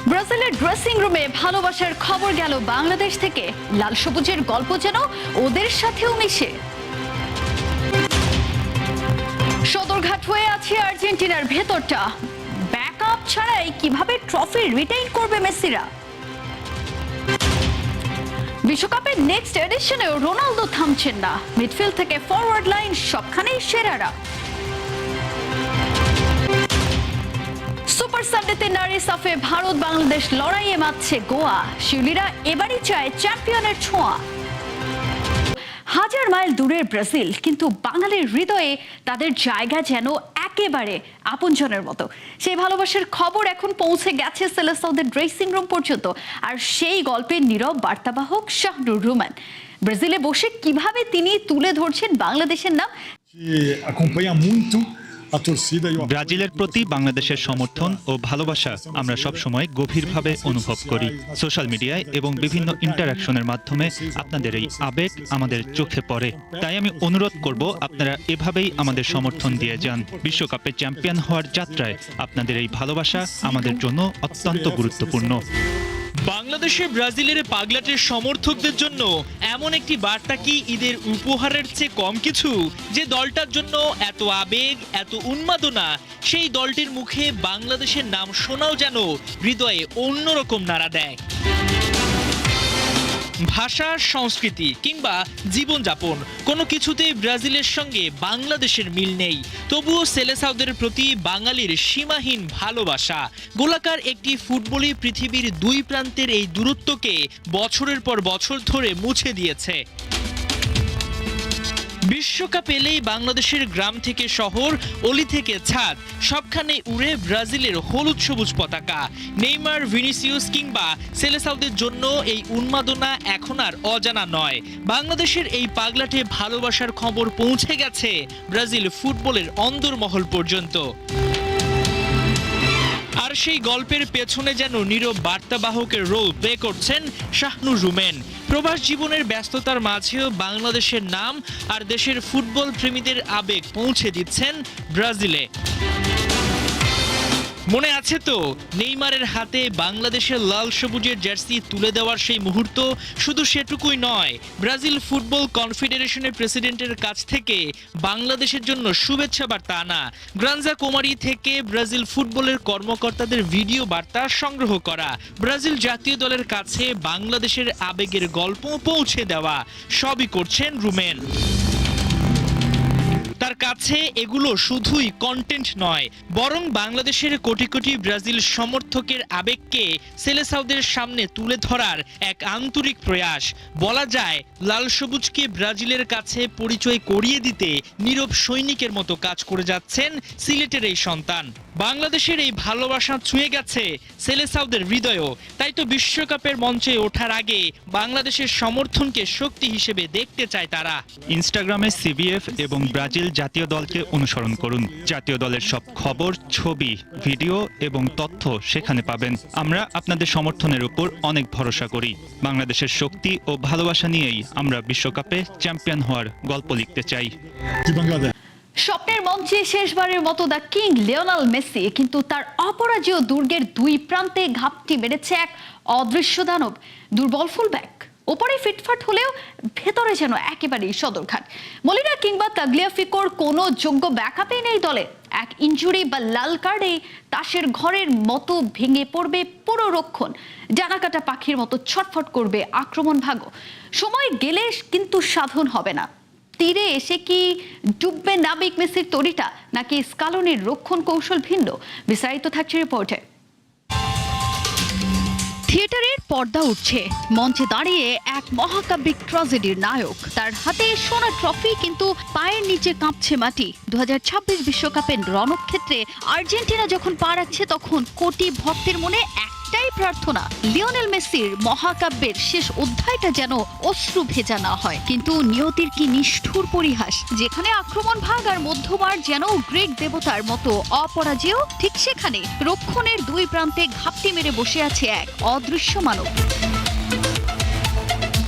ব্রাজিলের ড্রেসিং রুমে ভালোবাসার খবর গেল বাংলাদেশ থেকে। লাল সবুজের গল্প যেন ওদের সাথেও মিশে। সদরঘাট হয়ে আছে আর্জেন্টিনার ভেতরটা। ব্যাকআপ ছাড়াই কিভাবে ট্রফি রিটেইন করবে মেসিরা। বিশ্বকাপের নেক্সট এডিশনেও রোনালদো থামছেন না। মিডফিল্ড থেকে ফরওয়ার্ড লাইন সবখানেই সেরারা। সুপার সানডেতে নারী সাফে ভারত বাংলাদেশ লড়াইয়ে মাতছে গোয়া। শিউলিরা এবারই চায় চ্যাম্পিয়নের ছোঁয়া। হাজার মাইল দূরের ব্রাজিল, কিন্তু বাঙালির হৃদয়ে তাদের জায়গা যেন একেবারে আপনজনের মতো। সেই ভালোবাসার খবর এখন পৌঁছে গেছে সেলেসাওদের ড্রেসিং রুম পর্যন্ত। আর সেই গল্পের নীরব বার্তাবাহক শাহনুর রুমান। ব্রাজিলে বসে কিভাবে তিনি তুলে ধরছেন বাংলাদেশের নাম। ব্রাজিলের প্রতি বাংলাদেশের সমর্থন ও ভালোবাসা আমরা সব সময় গভীরভাবে অনুভব করি। সোশ্যাল মিডিয়ায় এবং বিভিন্ন ইন্টারঅ্যাকশনের মাধ্যমে আপনাদের এই আবেগ আমাদের চোখে পড়ে। তাই আমি অনুরোধ করব, আপনারা এভাবেই আমাদের সমর্থন দিয়ে যান। বিশ্বকাপে চ্যাম্পিয়ন হওয়ার যাত্রায় আপনাদের এই ভালোবাসা আমাদের জন্য অত্যন্ত গুরুত্বপূর্ণ। বাংলাদেশে ব্রাজিলের পাগলাটের সমর্থকদের জন্য এমন একটি বার্তা কি ঈদের উপহারের চেয়ে কম কিছু? যে দলটার জন্য এত আবেগ, এত উন্মাদনা, সেই দলটির মুখে বাংলাদেশের নাম শোনাও যেন হৃদয়ে অন্যরকম নাড়া দেয়। ভাষা, সংস্কৃতি কিংবা জীবনযাপন কোনো কিছুতেই ব্রাজিলের সঙ্গে বাংলাদেশের মিল নেই। তবুও সেলেসাওদের প্রতি বাঙালির সীমাহীন ভালোবাসা। গোলাকার একটি ফুটবলই পৃথিবীর দুই প্রান্তের এই দূরত্বকে বছরের পর বছর ধরে মুছে দিয়েছে। বিশ্বকাপ এলেই বাংলাদেশের গ্রাম থেকে শহর, অলি থেকে ছাদ, সবখানে উড়ে ব্রাজিলের হলুদ সবুজ পতাকা। নেইমার, ভিনিসিয়াস কিংবা সেলেসাওদের জন্য এই উন্মাদনা এখন আর অজানা নয়। বাংলাদেশের এই পাগলাটে ভালোবাসার খবর পৌঁছে গেছে ব্রাজিল ফুটবলের অন্দরমহল পর্যন্ত। আর সেই গল্পের পেছনে যেন নীরব বার্তাবাহকের রোল প্লে করছেন শাহনুর রুমেন। প্রবাস জীবনের ব্যস্ততার মাঝেও বাংলাদেশের নাম আর দেশের ফুটবল প্রেমীদের আবেগ পৌঁছে দিচ্ছেন ব্রাজিলে। মনে আছে তো নেইমারের হাতে বাংলাদেশের লাল সবুজের জার্সি তুলে দেওয়ার সেই মুহূর্ত? শুধু সেটুকুই নয়, ব্রাজিল ফুটবল কনফেডারেশনের প্রেসিডেন্টের কাছ থেকে বাংলাদেশের জন্য শুভেচ্ছা বার্তা আনা, গ্রানজা কোমারি থেকে ব্রাজিল ফুটবলের কর্মকর্তাদের ভিডিও বার্তা সংগ্রহ করা, ব্রাজিল জাতীয় দলের কাছে বাংলাদেশের আবেগের গল্প পৌঁছে দেওয়া, সবই করছেন রুমেন। তার কাছে এগুলো শুধুই কন্টেন্ট নয়, বরং বাংলাদেশের কোটি কোটি ব্রাজিল সমর্থকের আবেগকে সেলেসাওদের সামনে তুলে ধরার এক আন্তরিক প্রয়াস। বলা যায়, লাল সবুজকে ব্রাজিলের কাছে পরিচয় করিয়ে দিতে নীরব সৈনিকের মতো কাজ করে যাচ্ছেন সিলেটের এই সন্তান। বাংলাদেশের এই ভালোবাসা ছুঁয়ে গেছে সেলেসাওদের হৃদয়ও। তাই তো বিশ্বকাপের মঞ্চে ওঠার আগে বাংলাদেশের সমর্থনকে শক্তি হিসেবে দেখতে চায় তারা। ইনস্টাগ্রামে সিবিএফ এবং ব্রাজিল জাতীয় দলকে অনুসরণ করুন। জাতীয় দলের সব খবর, ছবি, ভিডিও এবং তথ্য সেখানে পাবেন। আমরা আপনাদের সমর্থনের উপর অনেক ভরসা করি। বাংলাদেশের শক্তি ও ভালোবাসা নিয়েই আমরা বিশ্বকাপে চ্যাম্পিয়ন হওয়ার গল্প লিখতে চাই। স্বপ্নের মঞ্চে শেষবারের মতো দ্য কিং লিওনেল মেসি, কিন্তু তার অপরাজেয় দুর্গের দুই প্রান্তে ঘাপটি মেরেছে এক অদৃশ্য দানব। দুর্বল ফুলব্যাক, ওপরে ফিটফাট হলেও ভেতরে যেন একেবারেই সদরঘাট। মলিনা কিংবা তাগলিয়াফিকোর কোনো যোগ্য ব্যাকআপই নেই দলে। এক ইনজুরি বা লাল কার্ডে তাসের ঘরের মতো ভেঙে পড়বে পুরো রক্ষণ। ডানাকাটা পাখির মতো ছটফট করবে আক্রমণ ভাগ্য। সময় গেলে কিন্তু সাধন হবে না। তীরে এসে কি ডুববে নাবিক মেসির তরিটা, নাকি স্কালোনির রক্ষণ কৌশল ভিন্ন? বিস্তারিত থাকছে রিপোর্টে। থিয়েটারের পর্দা উঠছে, মঞ্চে দাঁড়িয়ে এক মহাকাব্যিক ট্র্যাজেডির নায়ক। তার হাতে সোনা ট্রফি, কিন্তু পায়ের নিচে কাঁপছে মাটি। 2026 বিশ্বকাপের রণক্ষেত্রে আর্জেন্টিনা যখন পা রাখছে, তখন কোটি ভক্তের মনে একটাই প্রার্থনা, লিওনেল মেসির মহাকাব্যের শেষ অধ্যায়টা যেন অশ্রু ভেজা না হয়। কিন্তু নিয়তির কি নিষ্ঠুর পরিহাস! যেখানে আক্রমণ ভাগ আর মধ্যমার যেন গ্রিক দেবতার মতো অপরাজেয়, ঠিক সেখানে রক্ষণের দুই প্রান্তে ঘাপটি মেরে বসে আছে এক অদৃশ্য মানব।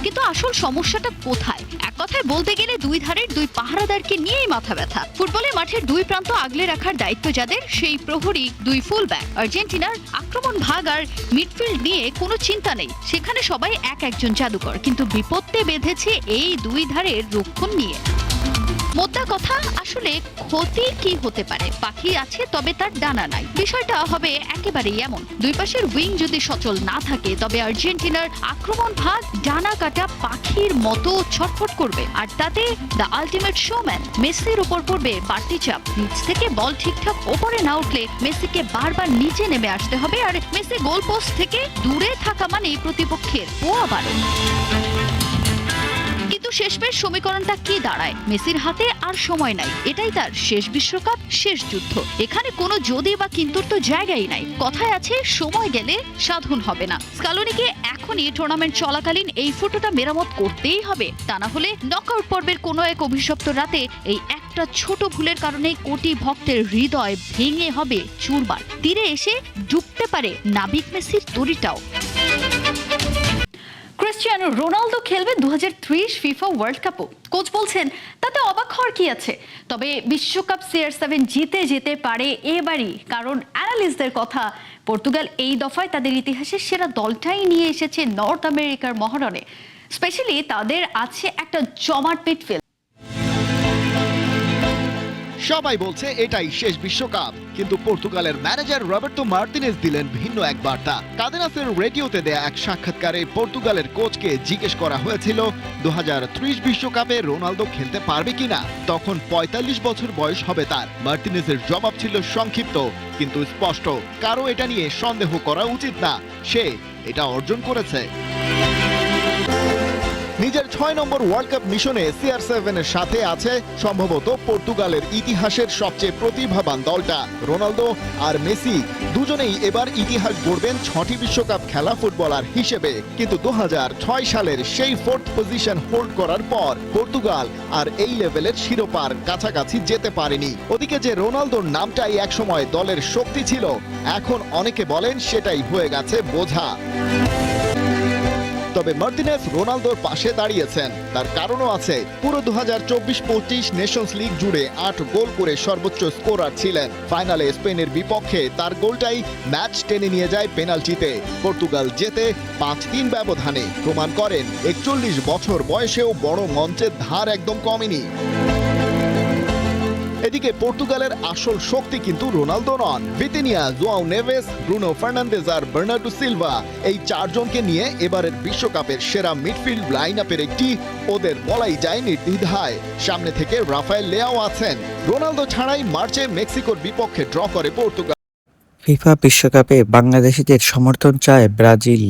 কিন্তু আসল সমস্যাটা কোথায়? এক কথায় বলতে গেলে দুই ধারের দুই পাহারাদারকে নিয়েই মাথা ব্যথা। ফুটবলে মাঠের দুই প্রান্ত আগলে রাখার দায়িত্ব যাদের, সেই প্রহরী দুই ফুলব্যাক। আর্জেন্টিনার আক্রমণ ভাগ আর মিডফিল্ড নিয়ে কোনো চিন্তা নেই, সেখানে সবাই একজন জাদুকর, কিন্তু বিপত্তে বেঁধেছে এই দুই ধারের রক্ষণ নিয়ে। মোদ্দা কথা, আসলে ক্ষতি কি হতে পারে? পাখি আছে তবে তার ডানা নাই, বিষয়টা হবে একেবারেই এমন। দুই পাশের উইং যদি সচল না থাকে তবে আর্জেন্টিনার আক্রমণ ভাগ ডানা কাটা পাখির মতো ছটফট করবে, আর তাতে দ্য আলটিমেট শোম্যান মেসির উপর পড়বে বাড়তি চাপ। নিচ থেকে বল ঠিকঠাক ওপরে না উঠলে মেসিকে বারবার নিচে নেমে আসতে হবে, আর মেসি গোলপোস্ট থেকে দূরে থাকা মানেই প্রতিপক্ষের পোয়া বাড়ে। কিন্তু শেষমেশ সমীকরণটা কি দাঁড়ায়? মেসির হাতে আর সময় নাই, এটাই তার শেষ বিশ্বকাপ, শেষ যুদ্ধ। এখানে কোনো যদি বা কিন্তুর তো জায়গাই নাই। কথায় আছে, সময় গেলে সাধন হবে না। স্কালোনিকে এখনই টুর্নামেন্ট চলাকালীন এই ফুটোটা মেরামত করতেই হবে, তা না হলে নকআউট পর্বের কোনো এক অভিশপ্ত রাতে এই একটা ছোট ভুলের কারণে কোটি ভক্তের হৃদয় ভেঙে হবে চুরমার। তীরে এসে ডুবতে পারে নাবিক মেসির তরিটাও। ক্রিস্টিয়ানো রোনালদো খেলবে 2030 ফিফা ওয়ার্ল্ড কাপও। কোচ বলছেন তাতে অবাক হওয়ার কি আছে, তবে বিশ্বকাপ CR7 জিতে যেতে পারে এবারই, কারণ অ্যানালিস্টদের কথা, পর্তুগাল এই দফায় তাদের ইতিহাসের সেরা দলটাই নিয়ে এসেছে নর্থ আমেরিকার মহারণে। স্পেশালি তাদের আছে একটা জমাট মিডফিল্ড। সবাই বলছে এটাই শেষ বিশ্বকাপ, কিন্তু পর্তুগালের ম্যানেজার রবার্তো মার্টিনেজ দিলেন ভিন্ন এক বার্তা। কাদেনাসের রেডিওতে দেয়া এক সাক্ষাৎকারে পর্তুগালের কোচকে জিজ্ঞেস করা হয়েছিল 2030 বিশ্বকাপে রোনালদো খেলতে পারবে কিনা। তখন 45 বছর বয়স হবে তার। মার্টিনেজের জবাব ছিল সংক্ষিপ্ত কিন্তু স্পষ্ট, কারো এটা নিয়ে সন্দেহ করা উচিত না, সে এটা অর্জন করেছে। নিজের 6 নম্বর ওয়ার্ল্ড কাপ মিশনে CR7 এর সাথে আছে সম্ভবত পর্তুগালের ইতিহাসের সবচেয়ে প্রতিভাবান দলটা। রোনালদো আর মেসি দুজনেই এবার ইতিহাস গড়বেন 6টি বিশ্বকাপ খেলা ফুটবলার হিসেবে, কিন্তু 2006 সালের সেই 4th পজিশন হোল্ড করার পর পর্তুগাল আর এই লেভেলের শিরোপার কাছাকাছি যেতে পারেনি। ওদিকে যে রোনালদোর নামটাই একসময় দলের শক্তি ছিল, এখন অনেকে বলেন সেটাই হয়ে গেছে বোঝা। তবে মার্টিনেজ রোনালদোর পাশে দাঁড়িয়েছেন, তার কারণও আছে। পুরো 2024-25 নেশনস লিগ জুড়ে 8 গোল করে সর্বোচ্চ স্কোরার ছিলেন। ফাইনালে স্পেনের বিপক্ষে তার গোলটাই ম্যাচ টেনে নিয়ে যায় পেনাল্টিতে। পর্তুগাল জেতে 5-3 ব্যবধানে, প্রমাণ করেন 41 বছর বয়সেও বড় মঞ্চের ধার একদম কমেনি। এদিকে পর্তুগালের আসল শক্তি কিন্তু রোনালদো নন। Vitinha, Joao Neves, Bruno Fernandes আর বার্নার্ডো সিলভা, এই চারজনকে নিয়ে এবারের বিশ্বকাপের সেরা মিডফিল্ড লাইন আপের একটি, ওদের বলাই যায় নির্দ্বিধায়। সামনে থেকে রাফায়েল লেয়াও আছেন। রোনালদো ছাড়াই মার্চে মেক্সিকোর বিপক্ষে ড্র করে পর্তুগাল। ফিফা বিশ্বকাপে বাংলাদেশিদের সমর্থন চায় ব্রাজিল।